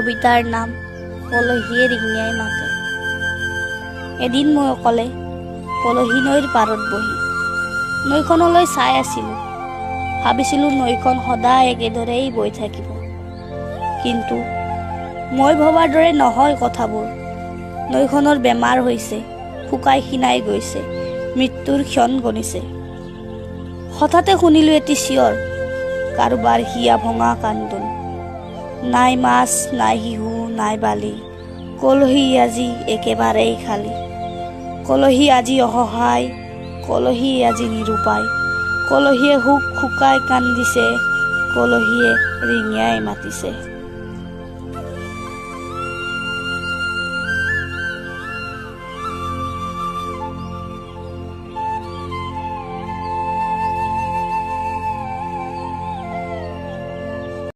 কবিতাৰ নাম কলহীয়ে ৰিঙিয়াই মাতে। এদিন মই অকলে কলহী নৈৰ পাৰত বহি নৈখনলৈ চাই আছিলোঁ। ভাবিছিলোঁ নৈখন সদায় একেদৰেই বৈ থাকিব, কিন্তু মই ভবাৰ দৰে নহয় কথাবোৰ। নৈখনৰ বেমাৰ হৈছে, শুকাই খিনাই গৈছে, মৃত্যুৰ ক্ষণ গণিছে। হঠাতে শুনিলোঁ এটি চিঞৰ, কাৰোবাৰ হিয়া ভঙা কান্দোন। নাই মাছ, নাই শিহু, নাই বালি, কলহী আজি একেবাৰেই খালী। কলহী আজি অসহায়, কলহী আজি নিৰুপায়, কলহীয়ে শুকাই কান্দিছে, কলহীয়ে ৰিঙিয়াই মাতিছে।